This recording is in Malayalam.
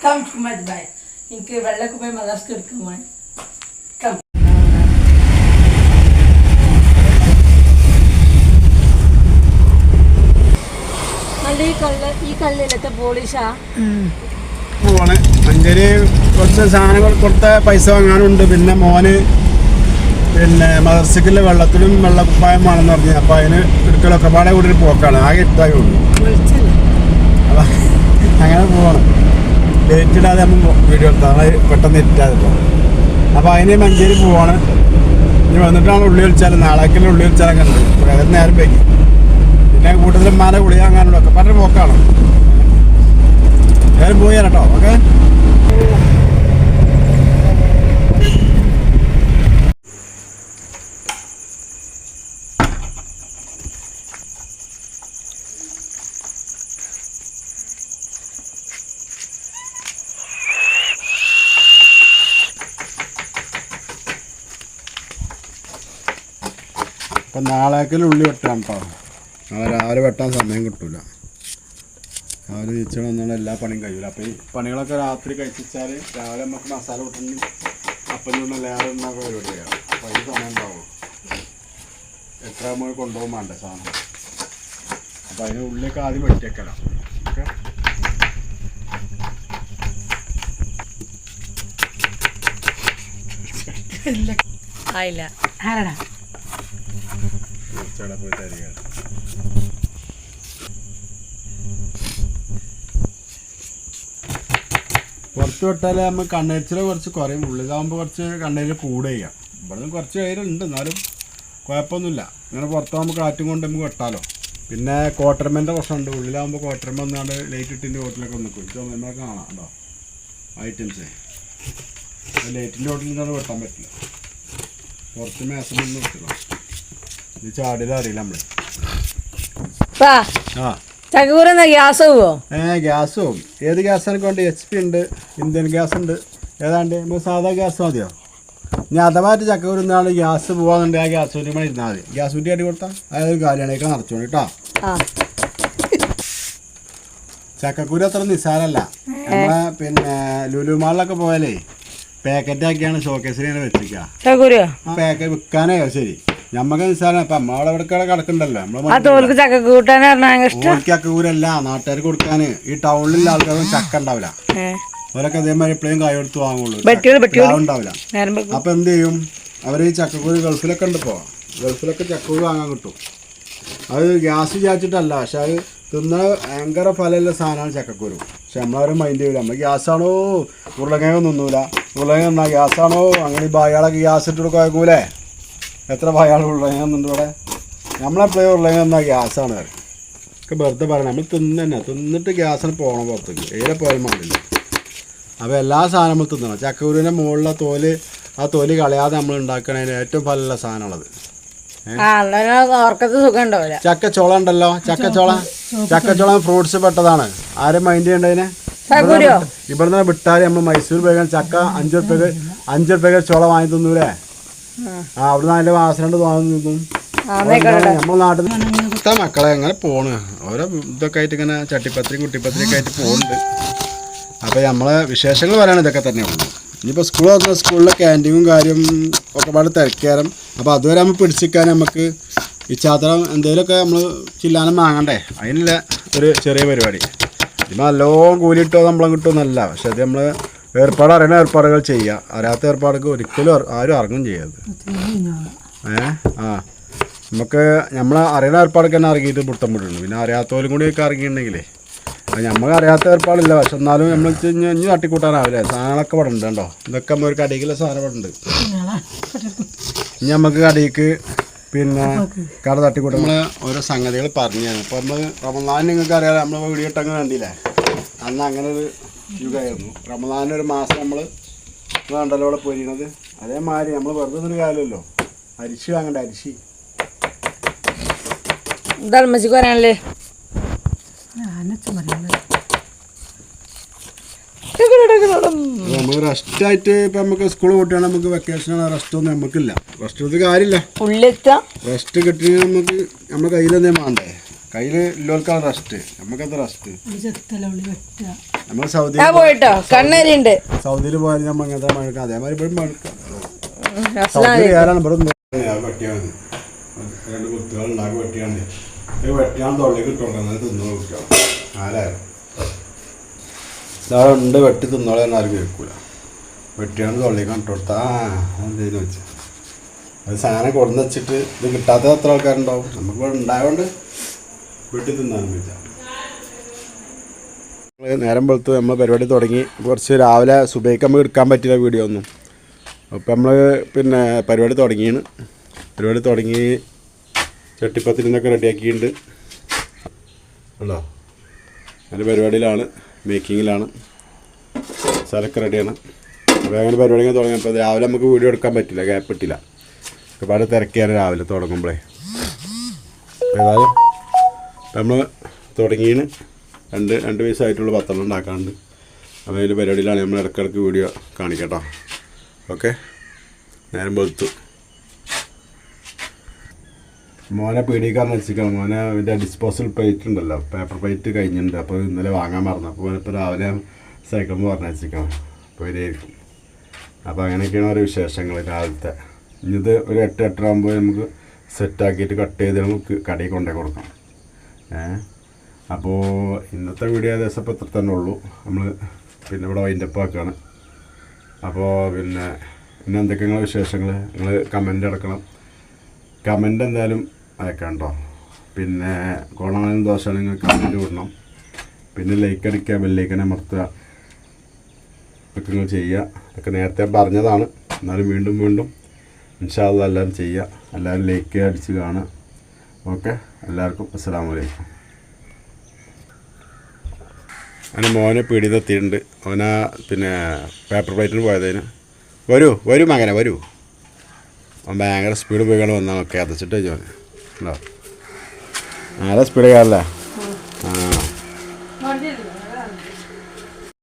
Come to my bed. എനിക്ക് വെള്ളമൊക്കെ പോയി മദർസ്ക്ക് എടുക്കുമോ? ഈ കല്ലിലത്തെ പോളിഷാ പോവാണ്. മഞ്ചേരി കുറച്ച് സാധനങ്ങൾ കൊടുത്ത പൈസ വാങ്ങാനുണ്ട്. പിന്നെ മോന് പിന്നെ മദർസക്കിലെ വെള്ളത്തിലും വെള്ളക്കുപ്പായം വേണമെന്ന് പറഞ്ഞു. അപ്പം അതിന് എടുക്കലൊക്കെ പാടെ കൂടി ഒരു പോക്കാണ്. ആകെ ഇട്ടായി ഉള്ളൂ. അപ്പം അങ്ങനെ പോവാണ്. ലേറ്റ് ഇടാതെ നമ്മൾ വീഡിയോ എടുത്താൽ പെട്ടെന്ന് ഇറ്റാതെ പോകും. അപ്പോൾ അതിന് മഞ്ചേരി പോവാണ്. ഇനി വന്നിട്ടാണ് ഉള്ളി വലിച്ചാൽ നാളേക്കുള്ള ഉള്ളി വലിച്ചാലൊക്കെ ഉണ്ട്. ഏതായാലും നേരം വൈകി. പിന്നെ കൂടുതലും മാല ഗുളി വാങ്ങാനുള്ള ഒക്കെ പറഞ്ഞ പോക്കാണ്. ഏതായാലും പോയി കേട്ടോ. ഓക്കെ അപ്പം നാളേക്കൽ ഉള്ളി വെട്ടാൻ കേട്ടോ. നാളെ രാവിലെ വെട്ടാൻ സമയം കിട്ടില്ല. രാവിലെ തിരിച്ചു വന്നാൽ എല്ലാ പണിയും കഴിയില്ല. അപ്പോൾ ഈ പണികളൊക്കെ രാത്രി കഴിച്ചാൽ രാവിലെ നമുക്ക് മസാല കൂട്ടണമെങ്കിൽ അപ്പം നിന്ന് ലേറെ ഉണ്ടാക്കുക പരിപാടി ചെയ്യാം. അപ്പോൾ അതിന് സമയം ഉണ്ടാവും. എത്ര നമ്മൾ കൊണ്ടുപോകാൻ വേണ്ട സാധനം. അപ്പോൾ അതിന് ഉള്ളിലൊക്കെ ആദ്യം വെട്ടിയേക്കണം. ഓക്കെ ആയില്ല ആരാടാ പോയി തരിക. പുറത്ത് വിട്ടാലേ നമ്മൾ കണ്ണരിച്ചിൽ കുറച്ച് കുറയും. ഉള്ളിലാകുമ്പോൾ കുറച്ച് കണ്ണരിൽ കൂടെ ചെയ്യാം. ഇവിടെ നിന്ന് കുറച്ച് കയ്യിലുണ്ട്, എന്നാലും കുഴപ്പമൊന്നുമില്ല. ഇങ്ങനെ പുറത്താകുമ്പോൾ കാറ്റും കൊണ്ട് നമുക്ക് വെട്ടാലോ. പിന്നെ കോട്ടർമേൻ്റെ പ്രശ്നമുണ്ട്. ഉള്ളിലാകുമ്പോൾ കോട്ടർമ വന്നാണ്ട് ലൈറ്റ് ഇട്ടിൻ്റെ ഹോട്ടലൊക്കെ നിൽക്കും. ചുമന്നൊക്കെ കാണാം കേട്ടോ ഐറ്റംസേ. ലൈറ്റിൻ്റെ ഹോട്ടലിൽ നിന്നാണ് വെട്ടാൻ പറ്റില്ല. പുറത്ത് മേസമൊന്നും വെട്ടില്ല. ഇത് ചാടിയത് അറിയില്ല നമ്മൾ. ചകൂരെന്ന ഗ്യാസ് പോവോ? ഗ്യാസ് പോവും. ഏത് ഗ്യാസാണ് കൊണ്ട് HP ഉണ്ട്, ഇന്ത്യൻ ഗ്യാസ് ഉണ്ട്. ഏതാണ്ട് നമുക്ക് സാധാ ഗ്യാസ് മതിയോ? ഇനി അഥവാറ്റ് ചക്കൂരുന്നാണ് ഗ്യാസ് പോകാന്നുണ്ടെങ്കിൽ ആ ഗ്യാസ് കുറ്റി മണി ഇരുന്നാൽ മതി. ഗ്യാസ് കുറ്റി ആയിട്ട് കൊടുത്താൽ അതായത് കാലിയാണേക്ക് നിറച്ചോളൂ കേട്ടോ. ചക്കക്കൂര് അത്ര നിസ്സാരമല്ല. നമ്മളെ പിന്നെ ലുലുമാളിലൊക്കെ പോയാലേ പാക്കറ്റ് ആക്കിയാണ് ഷോക്കേസിൽ ഇങ്ങനെ വെച്ചിരിക്കുക. പാക്കറ്റ് വിൽക്കാനേ ശരി. ഞമ്മക്ക് നിസ്സാരം. ഇപ്പം നമ്മളവിടെ ഇവിടെ കിടക്കണ്ടല്ലോ. ചക്കക്കൂരല്ല നാട്ടുകാർക്ക് കൊടുക്കാൻ. ഈ ടൗണിലുള്ള ആൾക്കാർക്ക് ചക്ക ഉണ്ടാവില്ല. അവരൊക്കെ അതേമാതിരി എപ്പോഴും കൈ കൊടുത്ത് വാങ്ങുള്ളൂ, ഉണ്ടാവില്ല. അപ്പൊ എന്ത് ചെയ്യും അവർ? ഈ ചക്കക്കൂര് ഗൾഫിലൊക്കെ ഉണ്ട്. ഇപ്പോൾ ഗൾഫിലൊക്കെ ചക്കക്കൂര് വാങ്ങാൻ കിട്ടും. അത് ഗ്യാസ് വിചാരിച്ചിട്ടല്ല, പക്ഷെ അത് തിന്ന ഭയങ്കര ഫലമുള്ള സാധനമാണ് ചക്കക്കൂര്. പക്ഷെ നമ്മളവരെ മൈൻഡ് ചെയ്യില്ല. നമ്മൾ ഗ്യാസാണോ ഉരുളക്കിഴങ്ങ് തിന്നൂല. ഉരുളക്കിഴങ്ങ് തിന്നാ ഗ്യാസാണോ അങ്ങനെ ബായാളൊക്കെ ഗ്യാസ് ഇട്ട് കൊടുക്കൂലേ. എത്ര ഭയാൾ ഉരുളകിഴങ്ങുന്നുണ്ട് ഇവിടെ. നമ്മളെപ്പോഴും ഉരുളകിഴങ്ങ് എന്നാൽ ഗ്യാസാണ്. ഒക്കെ വെറുതെ പറയണം. നമ്മൾ തിന്നിട്ട് ഗ്യാസിന് പോകണം പുറത്തേക്ക്. ഏറെ പോയാലും പാടില്ല. അപ്പോൾ എല്ലാ സാധനവും നമ്മൾ തിന്നണം. ചക്കക്കുരുവിൻ്റെ മുകളിലെ തോല്, ആ തൊലി കളയാതെ നമ്മൾ ഉണ്ടാക്കണതിന് ഏറ്റവും ഫലമുള്ള സാധനമുള്ളത് ചക്കച്ചോള ഉണ്ടല്ലോ. ചക്കച്ചോള ഫ്രൂട്ട്സ് പെട്ടതാണ്. ആരും മൈൻഡ് ചെയ്യേണ്ടതിന്. ഇവിടുന്ന് വിട്ടാൽ നമ്മൾ മൈസൂർ പോയി ചക്ക 5 റുപ്യക്ക് ചോള വാങ്ങി തിന്നൂലേ. അവിടുന്ന് അതിൻ്റെ വാസന കൊണ്ട് തോന്നുന്നു. നമ്മളെ നാട്ടിൽ നിന്ന് മക്കളെ എങ്ങനെ പോണ്. ഓരോ ഇതൊക്കെ ആയിട്ട് ഇങ്ങനെ ചട്ടിപ്പത്രിയും കുട്ടിപ്പത്രിയൊക്കെ ആയിട്ട് പോകുന്നുണ്ട്. അപ്പോൾ നമ്മളെ വിശേഷങ്ങൾ പറയാൻ ഇതൊക്കെ തന്നെയുള്ളൂ. ഇനിയിപ്പോൾ സ്കൂൾ വന്നാൽ സ്കൂളിലെ ക്യാൻറ്റീനും കാര്യം ഒക്കെ പാട് തിരക്കാരം. അപ്പോൾ അതുവരെ നമ്മൾ പിടിച്ചിരിക്കാൻ നമുക്ക് ഇച്ചാത്തരം എന്തെങ്കിലുമൊക്കെ നമ്മൾ ചില്ലാനം വാങ്ങണ്ടേ. അതിനുള്ള ഒരു ചെറിയ പരിപാടി. ഇതിപ്പോൾ നല്ലോണം കൂലിയിട്ടോ നമ്മളെ കിട്ടുമെന്നല്ല. പക്ഷെ അത് നമ്മൾ അറിയുന്ന ഏർപ്പാടുകൾ ചെയ്യുക. അറിയാത്ത ഏർപ്പാടുകൾ ഒരിക്കലും ആരും ഇറങ്ങും ചെയ്യരുത്. നമുക്ക് നമ്മളെ അറിയുന്ന ഏർപ്പാടൊക്കെ തന്നെ ഇറങ്ങിയിട്ട് പുറത്തം വിടുന്നു. പിന്നെ അറിയാത്തവരും കൂടിയൊക്കെ ഇറങ്ങിയിട്ടുണ്ടെങ്കിലേ അത് നമുക്ക് അറിയാത്ത ഏർപ്പാടില്ല. പക്ഷെ എന്നാലും നമ്മൾ ഇനി തട്ടിക്കൂട്ടാനാവില്ലേ. സാധനങ്ങളൊക്കെ ഇവിടെ ഉണ്ട് കേട്ടോ. ഇതൊക്കെ ഒരു കടയിലുള്ള സാധനം ഇവിടെ ഉണ്ട്. ഇനി നമുക്ക് കടയിലേക്ക് പിന്നെ കട തട്ടിക്കൂട്ടാൻ നമ്മൾ ഓരോ സംഗതികൾ പറഞ്ഞു. അപ്പോൾ നമ്മൾ റമദാൻ നിങ്ങൾക്ക് അറിയാം. നമ്മൾ വീഡിയോ ഇട്ടങ്ങനെ കണ്ടില്ലേ. അന്ന് അങ്ങനെ ഒരു യുഗമായിരുന്നു. റമദാനൊരു മാസം നമ്മൾ വേണ്ടല്ലോ ഇവിടെ പൊരിയണത്. അതേമാതിരി നമ്മൾ വെറുതെ ഒരു കാലമല്ലോ. അരിശി വാങ്ങണ്ട. അരിശി ദൾമച്ചിക്ക് പറയാനല്ലേ. നമുക്ക് റെസ്റ്റ് ആയിട്ട് ഇപ്പം നമുക്ക് സ്കൂൾ കൂട്ടിയാണ് നമുക്ക് വെക്കേഷനാണ് റെസ്റ്റ് ഒന്നും നമുക്കില്ല റെസ്റ്റ് എടുത്ത് കാര്യമില്ല റെസ്റ്റ് കിട്ടിയെങ്കിൽ നമുക്ക് നമ്മുടെ കയ്യിൽ എന്തെങ്കിലും വേണ്ടേ കയ്യിൽ ഇല്ലോൽക്കാണ് റെസ്റ്റ് നമുക്കത് റെസ്റ്റ് നമ്മൾ സൗദിയിൽ പോയാൽ നമ്മൾ അങ്ങനത്തെ മഴക്കാം അതേമാതിരി ഇപ്പോഴും മഴക്കാം സൗദിയിൽ കയറാണ് ഇവിടെ വെട്ടിയാൽ മതി 2 കുത്തുകൾ ഉണ്ടാക്കി വെട്ടിയാണ്ട് വെട്ടിയാൻ തൊള്ളി കിട്ടുള്ളൂ തിന്നു നോക്കാം ആരായാലും ഉണ്ട് വെട്ടി തിന്നോളെ ആരും കേൾക്കൂല വെട്ടിയാണ് തൊള്ളിക്കാൻ ഇട്ടുകൊടുത്താ എന്തേലും വെച്ച് അത് സാധനം കൊടുന്ന് വെച്ചിട്ട് ഇത് കിട്ടാത്ത എത്ര ആൾക്കാരുണ്ടാവും നമുക്ക് ഇവിടെ ഉണ്ടായതുകൊണ്ട് വെട്ടി തിന്നാനും വെച്ചാൽ നേരം വെളുത്ത് നമ്മൾ പരിപാടി തുടങ്ങി കുറച്ച് രാവിലെ സുബൈക്ക് നമുക്ക് എടുക്കാൻ പറ്റില്ല വീഡിയോ ഒന്നും അപ്പം നമ്മൾ പിന്നെ പരിപാടി തുടങ്ങി ചട്ടിപ്പത്തിൽ നിന്നൊക്കെ റെഡിയാക്കിയിട്ടുണ്ട് ഉണ്ടോ അതിൻ്റെ പരിപാടിയിലാണ് മേക്കിങ്ങിലാണ് സ്ഥലമൊക്കെ റെഡിയാണ് അപ്പോൾ അങ്ങനെ പരിപാടി തുടങ്ങിയപ്പോൾ രാവിലെ നമുക്ക് വീഡിയോ എടുക്കാൻ പറ്റില്ല ഗ്യാപ്പ് ഇട്ടില്ല ഒരുപാട് തിരക്കിയാണ് രാവിലെ തുടങ്ങുമ്പോഴേ ഏതായാലും നമ്മൾ തുടങ്ങിയതിന് രണ്ട് വയസ്സായിട്ടുള്ള 10 ഉണ്ടാക്കാറുണ്ട് അപ്പോൾ അതിൻ്റെ പരിപാടിയിലാണ് നമ്മൾ ഇടയ്ക്കിടയ്ക്ക് വീഡിയോ കാണിക്കട്ടോ ഓക്കെ നേരം വെളുത്തു മോനെ പീടിക്കാരനെ വെച്ചിരിക്കണം മോനെ ഇതിൻ്റെ ഡിസ്പോസൽ പ്ലേറ്റ് ഉണ്ടല്ലോ പേപ്പർ പ്ലേറ്റ് കഴിഞ്ഞിട്ടുണ്ട് അപ്പോൾ ഇന്നലെ വാങ്ങാൻ മറന്നു അപ്പോൾ ഇപ്പോൾ രാവിലെ സൈക്കിളിൽ പറഞ്ഞ് വെച്ചിരിക്കണം അപ്പോൾ വരെയായിരിക്കും അപ്പോൾ അങ്ങനെയൊക്കെയാണ് ഓരോ വിശേഷങ്ങൾ രാവിലത്തെ ഇനിയത് ഒരു 8-8 ആകുമ്പോൾ നമുക്ക് സെറ്റാക്കിയിട്ട് കട്ട് ചെയ്ത് നമുക്ക് കടയിൽ കൊണ്ടേ കൊടുക്കാം അപ്പോൾ ഇന്നത്തെ വീഡിയോ ഏകദേശം ഇപ്പോൾ ഇത്ര തന്നെ ഉള്ളൂ നമ്മൾ പിന്നെ ഇവിടെ വൈൻഡപ്പ് ആക്കുകയാണ് അപ്പോൾ പിന്നെ എന്തൊക്കെയാണ് വിശേഷങ്ങൾ നിങ്ങൾ കമൻ്റ് അടക്കണം കമൻ്റ് എന്തായാലും അയക്കാം കേട്ടോ പിന്നെ ഗുണമാനും ദോഷമാണെങ്കിൽ കമൻറ്റ് വിടണം പിന്നെ ലൈക്ക് അടിക്കുക ബെല്ലൈക്കനെ അമർത്തുക ഇതൊക്കെ നിങ്ങൾ ചെയ്യുക ഇതൊക്കെ നേരത്തെ പറഞ്ഞതാണ് എന്നാലും വീണ്ടും ഇൻഷാ അല്ലാഹ് എല്ലാവരും ചെയ്യുക എല്ലാവരും ലൈക്ക് അടിച്ച് കാണുക ഓക്കെ എല്ലാവർക്കും അസ്സലാമു അലൈക്കും അങ്ങനെ മോനെ പീടിയെത്തിയിട്ടുണ്ട് അവനാ പിന്നെ പേപ്പർ പ്ലേറ്റിന് പോയതിന് വരൂ മകനെ വരൂ അവൻ ഭയങ്കര സ്പീഡ് പോയിക്കാണ് വന്നാൽ നോക്കി അതച്ചിട്ട് ചോദിച്ചു ഉണ്ടോ നല്ല സ്പീഡ് കയറല്ലേ ആ